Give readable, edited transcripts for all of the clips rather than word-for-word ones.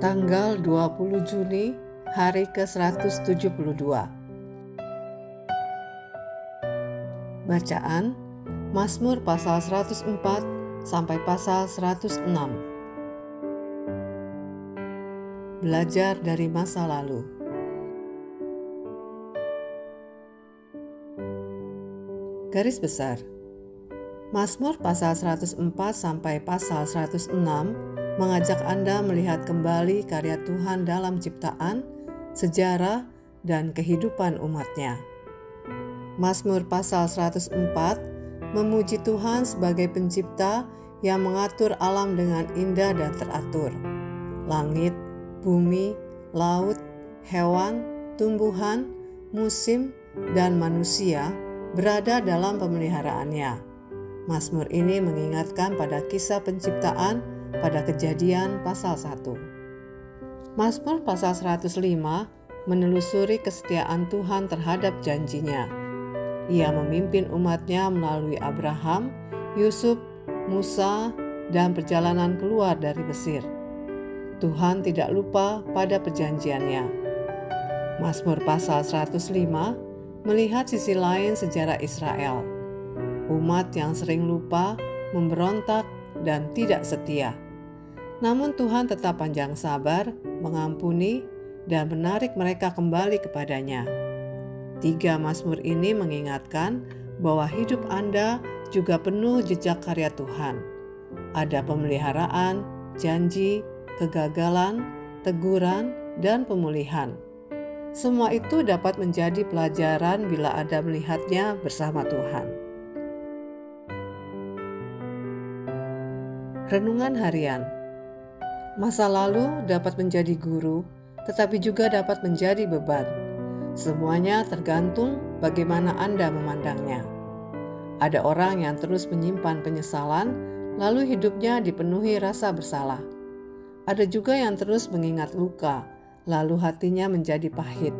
Tanggal 20 Juni, hari ke-172. Bacaan Mazmur pasal 104 sampai pasal 106. Belajar dari masa lalu. Garis besar. Mazmur pasal 104 sampai pasal 106 mengajak Anda melihat kembali karya Tuhan dalam ciptaan, sejarah, dan kehidupan umatnya. Mazmur pasal 104 memuji Tuhan sebagai pencipta yang mengatur alam dengan indah dan teratur. Langit, bumi, laut, hewan, tumbuhan, musim, dan manusia berada dalam pemeliharaannya. Mazmur ini mengingatkan pada kisah penciptaan pada Kejadian pasal 1. Mazmur pasal 105 menelusuri kesetiaan Tuhan terhadap janjinya. Ia memimpin umatnya melalui Abraham, Yusuf, Musa, dan perjalanan keluar dari Mesir. Tuhan tidak lupa pada perjanjiannya. Mazmur pasal 105 melihat sisi lain sejarah Israel. Umat yang sering lupa, memberontak, dan tidak setia. Namun Tuhan tetap panjang sabar, mengampuni, dan menarik mereka kembali kepadanya. 3 Mazmur ini mengingatkan bahwa hidup Anda juga penuh jejak karya Tuhan. Ada pemeliharaan, janji, kegagalan, teguran, dan pemulihan. Semua itu dapat menjadi pelajaran bila Anda melihatnya bersama Tuhan. Renungan harian. Masa lalu dapat menjadi guru, tetapi juga dapat menjadi beban. Semuanya tergantung bagaimana Anda memandangnya. Ada orang yang terus menyimpan penyesalan, lalu hidupnya dipenuhi rasa bersalah. Ada juga yang terus mengingat luka, lalu hatinya menjadi pahit.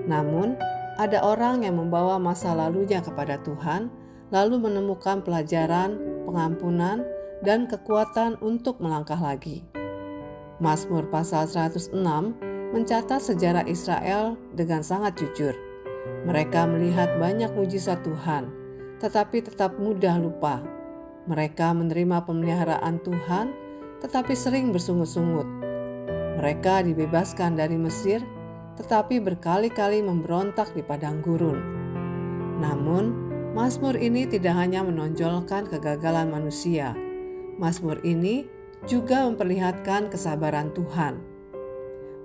Namun, ada orang yang membawa masa lalunya kepada Tuhan, lalu menemukan pelajaran, pengampunan, dan kekuatan untuk melangkah lagi. Mazmur pasal 106 mencatat sejarah Israel dengan sangat jujur. Mereka melihat banyak mujizat Tuhan, tetapi tetap mudah lupa. Mereka menerima pemeliharaan Tuhan, tetapi sering bersungut-sungut. Mereka dibebaskan dari Mesir, tetapi berkali-kali memberontak di padang gurun. Namun, Mazmur ini tidak hanya menonjolkan kegagalan manusia. Mazmur ini juga memperlihatkan kesabaran Tuhan.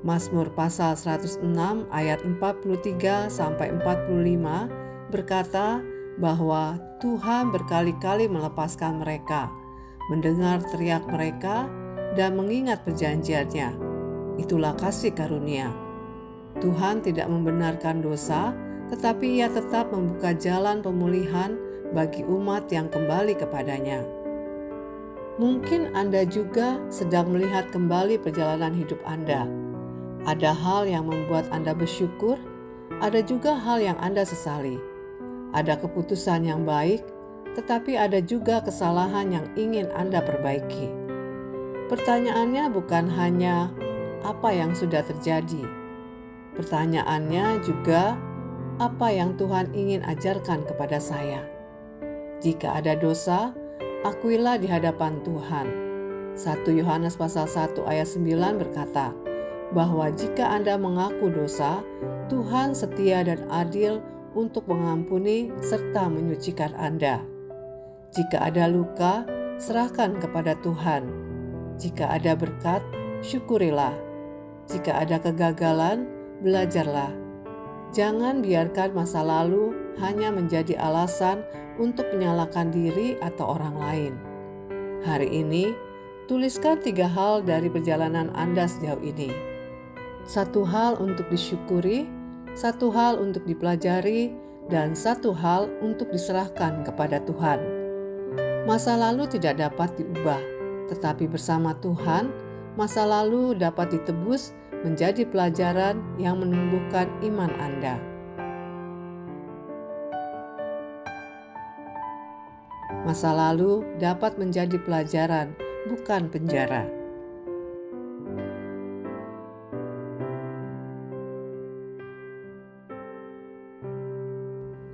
Mazmur pasal 106 ayat 43 sampai 45 berkata bahwa Tuhan berkali-kali melepaskan mereka, mendengar teriak mereka, dan mengingat perjanjiannya. Itulah kasih karunia. Tuhan tidak membenarkan dosa, tetapi Ia tetap membuka jalan pemulihan bagi umat yang kembali kepadanya. Mungkin Anda juga sedang melihat kembali perjalanan hidup Anda. Ada hal yang membuat Anda bersyukur, ada juga hal yang Anda sesali. Ada keputusan yang baik, tetapi ada juga kesalahan yang ingin Anda perbaiki. Pertanyaannya bukan hanya apa yang sudah terjadi. Pertanyaannya juga apa yang Tuhan ingin ajarkan kepada saya. Jika ada dosa, akuilah di hadapan Tuhan. 1 Yohanes pasal 1 ayat 9 berkata bahwa jika Anda mengaku dosa, Tuhan setia dan adil untuk mengampuni serta menyucikan Anda. Jika ada luka, serahkan kepada Tuhan. Jika ada berkat, syukurilah. Jika ada kegagalan, belajarlah. Jangan biarkan masa lalu hanya menjadi alasan untuk menyalahkan diri atau orang lain. Hari ini, tuliskan 3 hal dari perjalanan Anda sejauh ini. 1 hal untuk disyukuri, 1 hal untuk dipelajari, dan 1 hal untuk diserahkan kepada Tuhan. Masa lalu tidak dapat diubah, tetapi bersama Tuhan, masa lalu dapat ditebus menjadi pelajaran yang menumbuhkan iman Anda. Masa lalu dapat menjadi pelajaran, bukan penjara.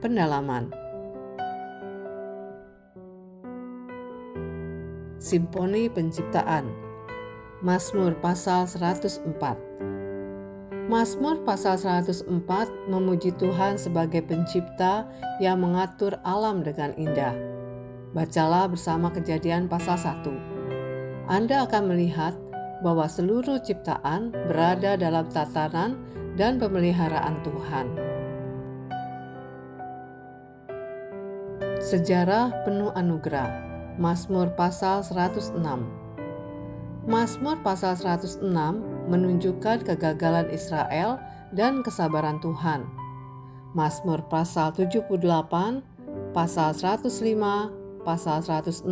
pendalaman. Simfoni Penciptaan, Mazmur pasal 104. Mazmur pasal 104 memuji Tuhan sebagai pencipta yang mengatur alam dengan indah. Bacalah bersama Kejadian pasal 1. Anda akan melihat bahwa seluruh ciptaan berada dalam tatanan dan pemeliharaan Tuhan. Sejarah penuh anugerah, Mazmur pasal 106. Mazmur pasal 106 menunjukkan kegagalan Israel dan kesabaran Tuhan. Mazmur pasal 78, pasal 105, pasal 106,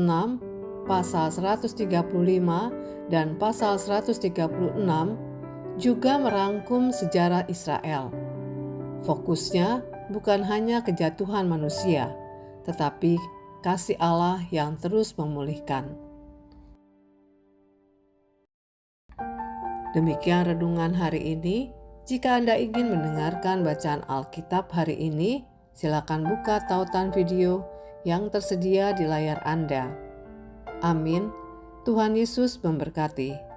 pasal 135, dan pasal 136 juga merangkum sejarah Israel. Fokusnya bukan hanya kejatuhan manusia, tetapi kasih Allah yang terus memulihkan. Demikian renungan hari ini. Jika Anda ingin mendengarkan bacaan Alkitab hari ini, silakan buka tautan video yang tersedia di layar Anda. Amin. Tuhan Yesus memberkati.